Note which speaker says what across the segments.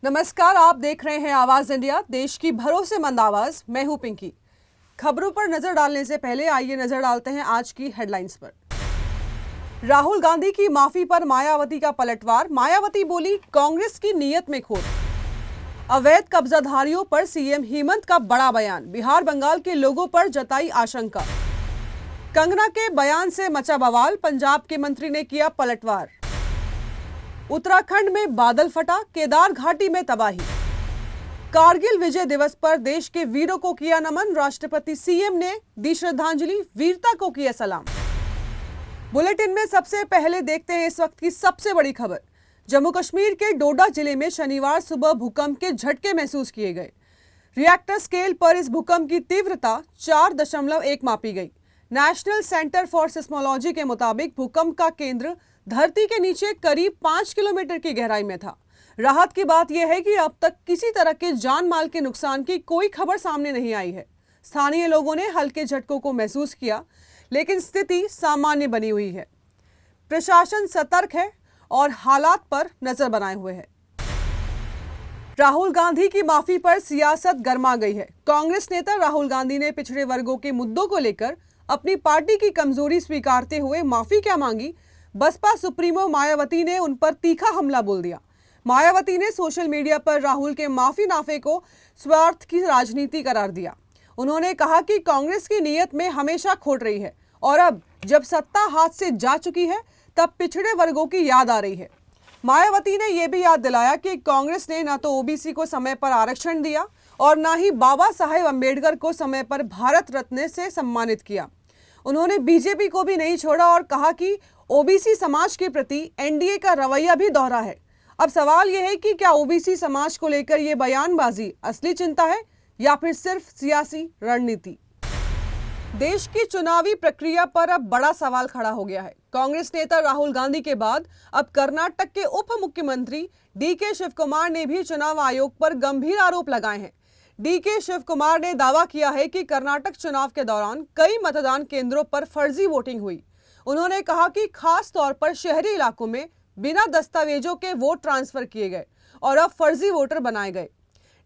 Speaker 1: नमस्कार, आप देख रहे हैं आवाज इंडिया, देश की भरोसेमंद आवाज। मैं हूं पिंकी। खबरों पर नजर डालने से पहले आइए नजर डालते हैं आज की हेडलाइंस पर। राहुल गांधी की माफी पर मायावती का पलटवार। मायावती बोली, कांग्रेस की नीयत में खोट। अवैध कब्जाधारियों पर सीएम हेमंत का बड़ा बयान। बिहार बंगाल के लोगों पर जताई आशंका। कंगना के बयान से मचा बवाल। पंजाब के मंत्री ने किया पलटवार। उत्तराखंड में बादल फटा, केदार घाटी में तबाही। कारगिल विजय दिवस पर देश के वीरों को किया नमन। राष्ट्रपति सीएम ने दी श्रद्धांजलि, वीरता को किया सलाम। बुलेटिन में सबसे पहले देखते हैं इस वक्त की सबसे बड़ी खबर। जम्मू कश्मीर के डोडा जिले में शनिवार सुबह भूकंप के झटके महसूस किए गए। रिएक्टर स्केल पर इस भूकंप की तीव्रता 4.1 मापी गई। नेशनल सेंटर फॉर सिस्मोलॉजी के मुताबिक भूकंप का केंद्र धरती के नीचे करीब 5 किलोमीटर की गहराई में था। राहत की बात यह है कि अब तक किसी तरह के जान माल के नुकसान की कोई खबर सामने नहीं आई है। स्थानीय लोगों ने हल्के झटकों को महसूस किया, लेकिन स्थिति सामान्य बनी हुई है। प्रशासन सतर्क है और हालात पर नजर बनाए हुए है। राहुल गांधी की माफी पर सियासत गर्मा गई है। कांग्रेस नेता राहुल गांधी ने पिछड़े वर्गों के मुद्दों को लेकर अपनी पार्टी की कमजोरी स्वीकारते हुए माफी क्या मांगी। बसपा सुप्रीमो मायावती ने उन पर तीखा हमला बोल दिया। मायावती ने सोशल मीडिया पर राहुल के माफीनामे को स्वार्थ की राजनीति करार दिया। उन्होंने कहा कि कांग्रेस की नीयत में हमेशा खोट रही है और अब जब सत्ता हाथ से जा चुकी है तब पिछड़े वर्गों की याद आ रही है। मायावती ने यह भी याद दिलाया कि कांग्रेस ने न तो ओबीसी को समय पर आरक्षण दिया और न ही बाबा साहेब अंबेडकर को समय पर भारत रत्न से सम्मानित किया। उन्होंने बीजेपी को भी नहीं छोड़ा और कहा कि ओबीसी समाज के प्रति एनडीए का रवैया भी दोहरा है। अब सवाल यह है कि क्या ओबीसी समाज को लेकर यह बयानबाजी असली चिंता है या फिर सिर्फ सियासी रणनीति। देश की चुनावी प्रक्रिया पर अब बड़ा सवाल खड़ा हो गया है। कांग्रेस नेता राहुल गांधी के बाद अब कर्नाटक के उप मुख्यमंत्री डीके शिव कुमार ने भी चुनाव आयोग पर गंभीर आरोप लगाए हैं। डीके शिव कुमार ने दावा किया है कि कर्नाटक चुनाव के दौरान कई मतदान केंद्रों पर फर्जी वोटिंग हुई। उन्होंने कहा कि खास तौर पर शहरी इलाकों में बिना दस्तावेजों के वोट ट्रांसफर किए गए और अब फर्जी वोटर बनाए गए।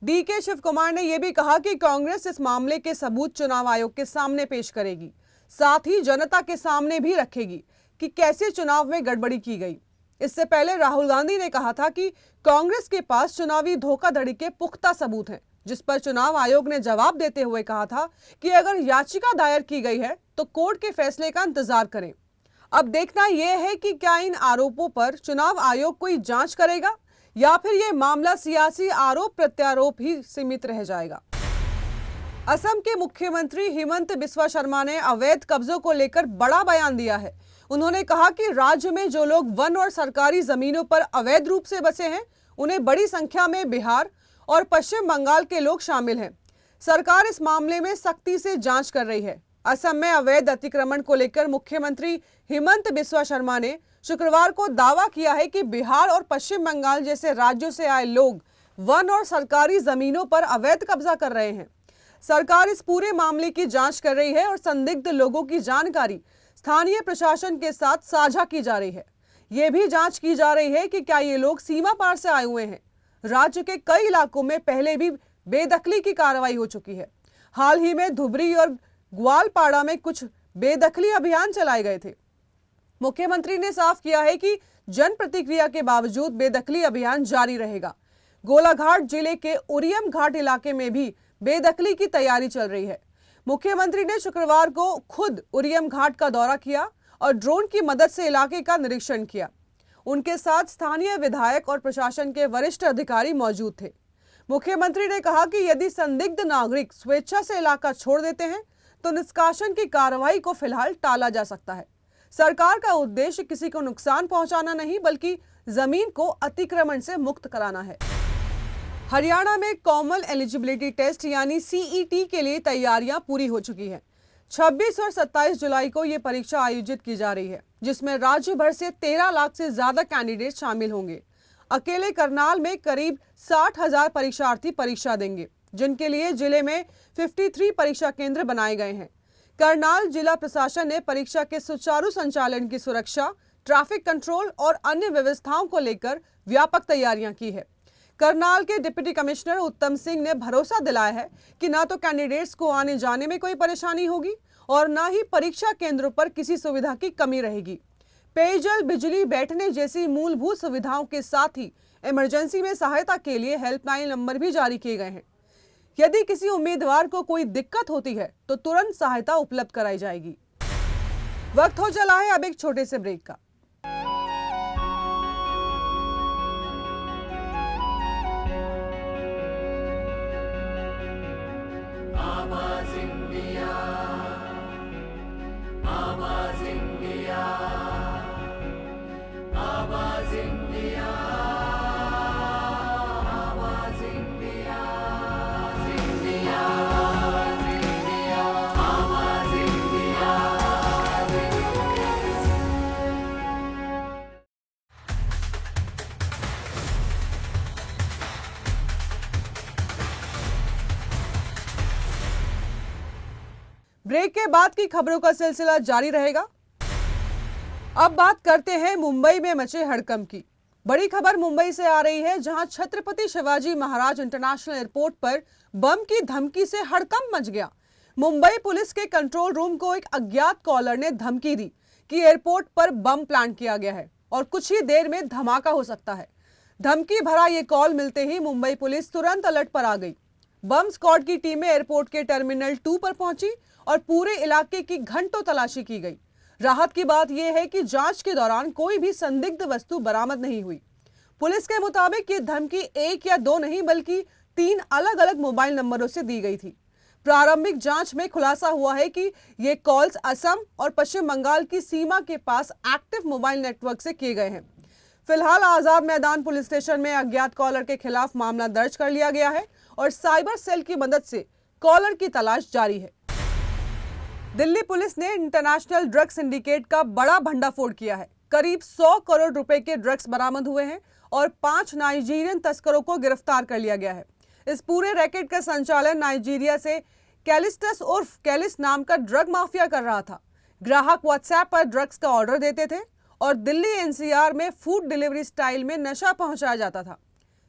Speaker 1: डीके शिव कुमार ने यह भी कहा कि कांग्रेस इस मामले के सबूत चुनाव आयोग के सामने पेश करेगी, साथ ही जनता के सामने भी रखेगी कि कैसे चुनाव में गड़बड़ी की गई। इससे पहले राहुल गांधी ने कहा था कि कांग्रेस के पास चुनावी धोखाधड़ी के पुख्ता सबूत हैं, जिस पर चुनाव आयोग ने जवाब देते हुए कहा था कि अगर याचिका दायर की गई है तो कोर्ट के फैसले का इंतजार करें। अब देखना यह है कि क्या इन आरोपों पर चुनाव आयोग कोई जांच करेगा या फिर यह मामला सियासी आरोप प्रत्यारोप ही सीमित रह जाएगा। असम के मुख्यमंत्री हेमंत बिस्वा शर्मा ने अवैध कब्जों को लेकर बड़ा बयान दिया है। उन्होंने कहा कि राज्य में जो लोग वन और सरकारी जमीनों पर अवैध रूप से बसे हैं, उन्हें बड़ी संख्या में बिहार और पश्चिम बंगाल के लोग शामिल हैं। सरकार इस मामले में सख्ती से जांच कर रही है। असम में अवैध अतिक्रमण को लेकर मुख्यमंत्री हेमंत बिस्वा शर्मा ने शुक्रवार को दावा किया है कि बिहार और पश्चिम बंगाल जैसे राज्यों से आए लोग वन और सरकारी जमीनों पर अवैध कब्जा कर रहे हैं। सरकार इस पूरे मामले की जांच कर रही है और संदिग्ध लोगों की जानकारी स्थानीय प्रशासन के साथ साझा की जा रही है। ये भी जांच की जा रही है कि क्या ये लोग सीमा पार से आए हुए हैं। राज्य के कई इलाकों में पहले भी बेदखली की कार्रवाई हो चुकी है। हाल ही में धुबरी और ग्वालपाड़ा में कुछ बेदखली अभियान चलाए गए थे। मुख्यमंत्री ने साफ किया है कि जन प्रतिक्रिया के बावजूद बेदखली अभियान जारी रहेगा। गोलाघाट जिले के उरियम घाट इलाके में भी बेदखली की तैयारी चल रही है। मुख्यमंत्री ने शुक्रवार को खुद उरियम घाट का दौरा किया और ड्रोन की मदद से इलाके का निरीक्षण किया। उनके साथ स्थानीय विधायक और प्रशासन के वरिष्ठ अधिकारी मौजूद थे। मुख्यमंत्री ने कहा कि यदि संदिग्ध नागरिक स्वेच्छा से इलाका छोड़ देते हैं तो निष्कासन की कार्रवाई को फिलहाल टाला जा सकता है। सरकार का उद्देश्य किसी को नुकसान पहुंचाना नहीं, बल्कि जमीन को अतिक्रमण से मुक्त कराना है। हरियाणा में कॉमन एलिजिबिलिटी टेस्ट यानी सीईटी के लिए तैयारियां पूरी हो चुकी हैं। 26 और 27 जुलाई को यह परीक्षा आयोजित की जा रही है, जिसमें राज्य भर से 13 लाख से ज्यादा कैंडिडेट शामिल होंगे। अकेले करनाल में करीब 60,000 परीक्षार्थी परीक्षा देंगे, जिनके लिए जिले में 53 परीक्षा केंद्र बनाए गए हैं। करनाल जिला प्रशासन ने परीक्षा के सुचारू संचालन की सुरक्षा, ट्रैफिक कंट्रोल और अन्य व्यवस्थाओं को लेकर व्यापक तैयारियां की है। करनाल के डिप्टी कमिश्नर उत्तम सिंह ने भरोसा दिलाया है कि ना तो कैंडिडेट्स को आने जाने में कोई परेशानी होगी और ना ही परीक्षा केंद्रों पर किसी सुविधा की कमी रहेगी। पेयजल, बिजली, बैठने जैसी मूलभूत सुविधाओं के साथ ही इमरजेंसी में सहायता के लिए हेल्पलाइन नंबर भी जारी किए गए हैं। यदि किसी उम्मीदवार को कोई दिक्कत होती है तो तुरंत सहायता उपलब्ध कराई जाएगी। वक्त हो चला है अब एक छोटे से ब्रेक का। ब्रेक के बाद की खबरों का सिलसिला जारी रहेगा। अब बात करते हैं मुंबई में मचे हड़कंप की। बड़ी खबर मुंबई से आ रही है, जहां छत्रपति शिवाजी महाराज इंटरनेशनल एयरपोर्ट पर बम की धमकी से हड़कंप मच गया। मुंबई पुलिस के कंट्रोल रूम को एक अज्ञात कॉलर ने धमकी दी कि एयरपोर्ट पर बम प्लान किया गया है और कुछ ही देर में धमाका हो सकता है। धमकी भरा ये कॉल मिलते ही मुंबई पुलिस तुरंत अलर्ट पर आ गई। बम स्क्वाड की टीमें एयरपोर्ट के टर्मिनल 2 पर पहुंची और पूरे इलाके की घंटों तलाशी की गई। राहत की बात यह है कि जांच के दौरान कोई भी संदिग्ध वस्तु बरामद नहीं हुई। पुलिस के मुताबिक ये धमकी 1 या 2 नहीं बल्कि 3 अलग अलग मोबाइल नंबरों से दी गई थी। प्रारंभिक जांच में खुलासा हुआ है कि ये कॉल्स असम और पश्चिम बंगाल की सीमा के पास एक्टिव मोबाइल नेटवर्क से किए गए हैं। फिलहाल आजाद मैदान पुलिस स्टेशन में अज्ञात कॉलर के खिलाफ मामला दर्ज कर लिया गया है और साइबर सेल की मदद से कॉलर की तलाश जारी है। दिल्ली पुलिस ने इंटरनेशनल ड्रग सिंडिकेट का बड़ा भंडाफोड़ किया है। करीब 100 करोड़ रुपए के ड्रग्स बरामद हुए हैं और 5 नाइजीरियन तस्करों को गिरफ्तार कर लिया गया है। इस पूरे रैकेट का संचालन नाइजीरिया से कैलिस्टस उर्फ कैलिस नाम का ड्रग माफिया कर रहा था। ग्राहक व्हाट्सएप पर ड्रग्स का ऑर्डर देते थे और दिल्ली एनसीआर में फूड डिलीवरी स्टाइल में नशा पहुंचाया जाता था।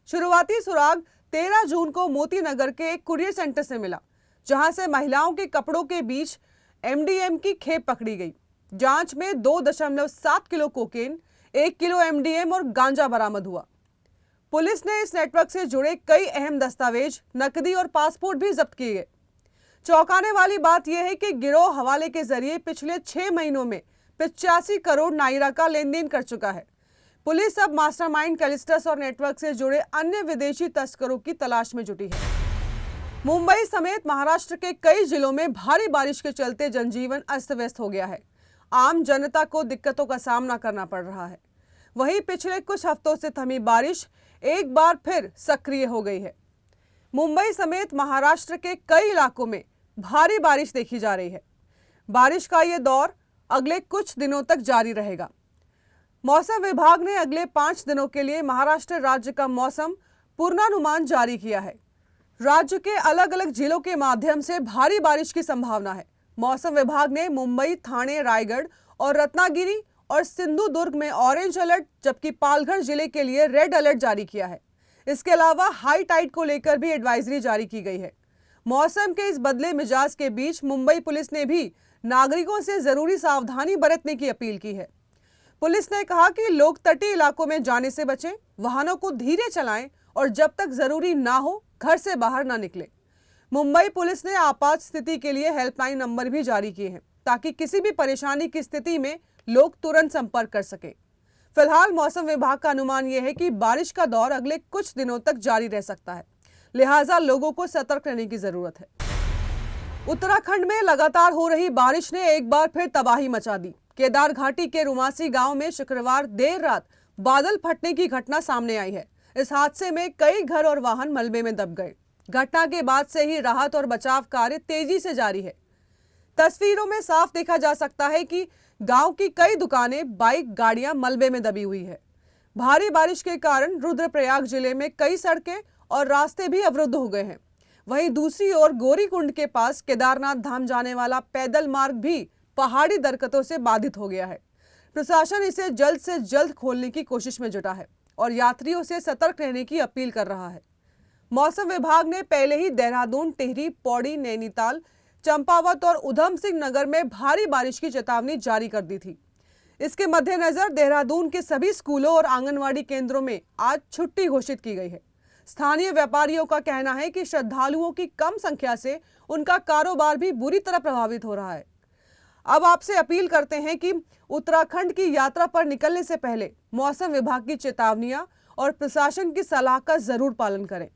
Speaker 1: शुरुआती सुराग 13 जून को मोती नगर के एक कुरियर सेंटर से मिला, जहां से महिलाओं के कपड़ों के बीच एमडीएम की खेप पकड़ी गई। जांच में 2.7 किलो कोकेन, 1 किलो एमडीएम और गांजा बरामद हुआ। पुलिस ने इस नेटवर्क से जुड़े कई अहम दस्तावेज, नकदी और पासपोर्ट भी जब्त किए गए। चौंकाने वाली बात यह है कि गिरोह हवाले के जरिए पिछले 6 महीनों में 85 करोड़ नायरा का लेन देन कर चुका है। पुलिस अब मास्टरमाइंड कैलिस्टस और नेटवर्क से जुड़े अन्य विदेशी तस्करों की तलाश में जुटी है। मुंबई समेत महाराष्ट्र के कई जिलों में भारी बारिश के चलते जनजीवन अस्त व्यस्त हो गया है। आम जनता को दिक्कतों का सामना करना पड़ रहा है। वहीं पिछले कुछ हफ्तों से थमी बारिश एक बार फिर सक्रिय हो गई है। मुंबई समेत महाराष्ट्र के कई इलाकों में भारी बारिश देखी जा रही है। बारिश का ये दौर अगले कुछ दिनों तक जारी रहेगा। मौसम विभाग ने अगले 5 दिनों के लिए महाराष्ट्र राज्य का मौसम पूर्वानुमान जारी किया है। राज्य के अलग अलग जिलों के माध्यम से भारी बारिश की संभावना है। मौसम विभाग ने मुंबई, ठाणे, रायगढ़ और रत्नागिरी और सिंधुदुर्ग में ऑरेंज अलर्ट, जबकि पालघर जिले के लिए रेड अलर्ट जारी किया है। इसके अलावा हाई टाइड को लेकर भी एडवाइजरी जारी की गई है। मौसम के इस बदले मिजाज के बीच मुंबई पुलिस ने भी नागरिकों से जरूरी सावधानी बरतने की अपील की है। पुलिस ने कहा कि लोग तटीय इलाकों में जाने से बचें, वाहनों को धीरे चलाएं और जब तक जरूरी ना हो घर से बाहर ना निकले। मुंबई पुलिस ने आपात स्थिति के लिए हेल्पलाइन नंबर भी जारी किए हैं, ताकि किसी भी परेशानी की स्थिति में लोग तुरंत संपर्क कर सके। फिलहाल मौसम विभाग का अनुमान यह है कि बारिश का दौर अगले कुछ दिनों तक जारी रह सकता है, लिहाजा लोगों को सतर्क रहने की जरूरत है। उत्तराखंड में लगातार हो रही बारिश ने एक बार फिर तबाही मचा दी। केदार घाटी के रुमासी गांव में शुक्रवार देर रात बादल फटने की घटना सामने आई है। इस हादसे में कई घर और वाहन मलबे में दब गए। घटना के बाद से ही राहत और बचाव कार्य तेजी से जारी है। तस्वीरों में साफ देखा जा सकता है कि गांव की कई दुकानें, बाइक, गाड़ियां मलबे में दबी हुई है। भारी बारिश के कारण रुद्रप्रयाग जिले में कई सड़कें और रास्ते भी अवरुद्ध हो गए हैं। वहीं दूसरी ओर गौरीकुंड के पास केदारनाथ धाम जाने वाला पैदल मार्ग भी पहाड़ी दरकतों से बाधित हो गया है। प्रशासन इसे जल्द से जल्द खोलने की कोशिश में जुटा है। और यात्रियों से सतर्क रहने की अपील कर रहा है। मौसम विभाग ने पहले ही देहरादून, टिहरी, पौड़ी, नैनीताल, चंपावत और उधम सिंह नगर में भारी बारिश की चेतावनी जारी कर दी थी। इसके मद्देनजर देहरादून के सभी स्कूलों और आंगनवाड़ी केंद्रों में आज छुट्टी घोषित की गई है। स्थानीय व्यापारियों का कहना है कि श्रद्धालुओं की कम संख्या से उनका कारोबार भी बुरी तरह प्रभावित हो रहा है। अब आपसे अपील करते हैं कि उत्तराखंड की यात्रा पर निकलने से पहले मौसम विभाग की चेतावनियां और प्रशासन की सलाह का जरूर पालन करें।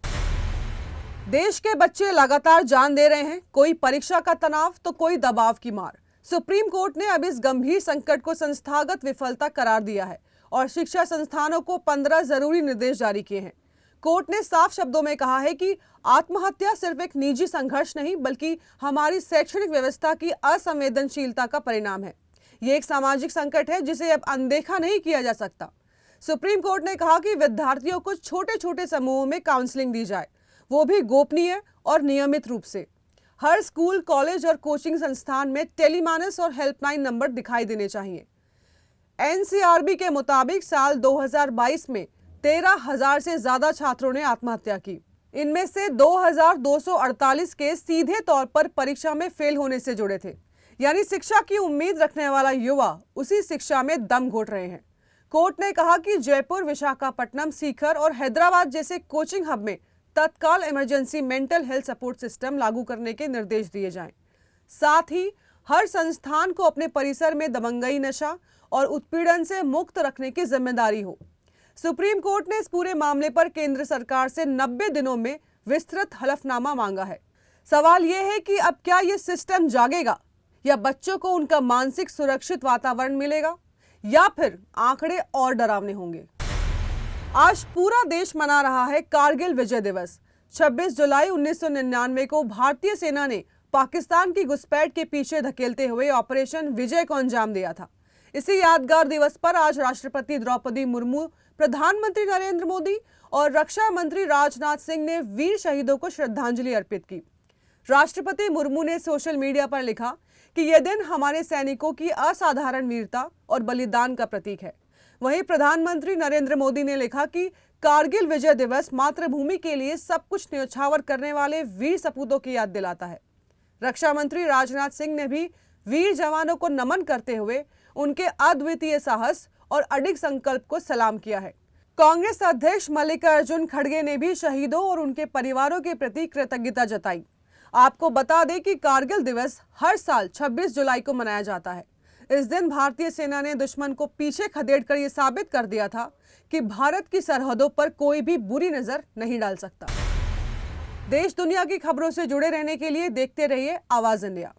Speaker 1: देश के बच्चे लगातार जान दे रहे हैं, कोई परीक्षा का तनाव तो कोई दबाव की मार। सुप्रीम कोर्ट ने अब इस गंभीर संकट को संस्थागत विफलता करार दिया है और शिक्षा संस्थानों को 15 जरूरी निर्देश जारी किए हैं। कोर्ट ने साफ शब्दों में कहा है कि आत्महत्या सिर्फ एक निजी संघर्ष नहीं, बल्कि हमारी शैक्षणिक व्यवस्था की असंवेदनशीलता का परिणाम है। ये एक सामाजिक संकट है जिसे अब अनदेखा नहीं किया जा सकता। सुप्रीम कोर्ट ने कहा कि विद्यार्थियों को छोटे छोटे समूहों में काउंसलिंग दी जाए, वो भी गोपनीय और नियमित रूप से। हर स्कूल, कॉलेज और कोचिंग संस्थान में टेलीमानस और हेल्पलाइन नंबर दिखाई देने चाहिए। एनसीआरबी के मुताबिक साल 2022 में 13,000 से ज्यादा छात्रों ने आत्महत्या की। इनमें से 2,248 केस सीधे तौर पर परीक्षा में फेल होने से जुड़े थे, यानी शिक्षा की उम्मीद रखने वाला युवा उसी शिक्षा में दम घोट रहे हैं। कोर्ट ने कहा कि जयपुर, विशाखापट्टनम, सीकर और हैदराबाद जैसे कोचिंग हब में तत्काल emergency mental health support system लागू करने के निर्देश दिए जाएं। साथ ही हर संस्थान को अपने परिसर में दबंगई, नशा और उत्पीड़न से मुक्त रखने की जिम्मेदारी हो। सुप्रीम कोर्ट ने इस पूरे मामले पर केंद्र सरकार से 90 दिनों में विस्तृत हलफनामा मांगा है। सवाल यह है कि अब क्या ये सिस्टम जागेगा या बच्चों को उनका मानसिक सुरक्षित वातावरण मिलेगा, या फिर आंकड़े और डरावने होंगे। आज पूरा देश मना रहा है कारगिल विजय दिवस। 26 जुलाई 1999 को भारतीय सेना ने पाकिस्तान की घुसपैठ के पीछे धकेलते हुए ऑपरेशन विजय को अंजाम दिया था। इसी यादगार दिवस पर आज राष्ट्रपति द्रौपदी मुर्मू, प्रधानमंत्री नरेंद्र मोदी और रक्षा मंत्री राजनाथ सिंह ने वीर शहीदों को श्रद्धांजलि अर्पित की। राष्ट्रपति मुर्मू ने सोशल मीडिया पर लिखा कि यह दिन हमारे सैनिकों की असाधारण वीरता और बलिदान का प्रतीक है। वहीं प्रधानमंत्री नरेंद्र मोदी ने लिखा कि कारगिल विजय दिवस मातृभूमि के लिए सब कुछ न्यौछावर करने वाले वीर सपूतों की याद दिलाता है। रक्षा मंत्री राजनाथ सिंह ने भी वीर जवानों को नमन करते हुए उनके अद्वितीय साहस और अडिग संकल्प को सलाम किया है। कांग्रेस अध्यक्ष मल्लिकार्जुन खड़गे ने भी शहीदों और उनके परिवारों के प्रति कृतज्ञता जताई। आपको बता दें कि कारगिल दिवस हर साल 26 जुलाई को मनाया जाता है। इस दिन भारतीय सेना ने दुश्मन को पीछे खदेड़कर यह साबित कर दिया था कि भारत की सरहदों पर कोई भी बुरी नजर नहीं डाल सकता। देश दुनिया की खबरों से जुड़े रहने के लिए देखते रहिए आवाज इंडिया।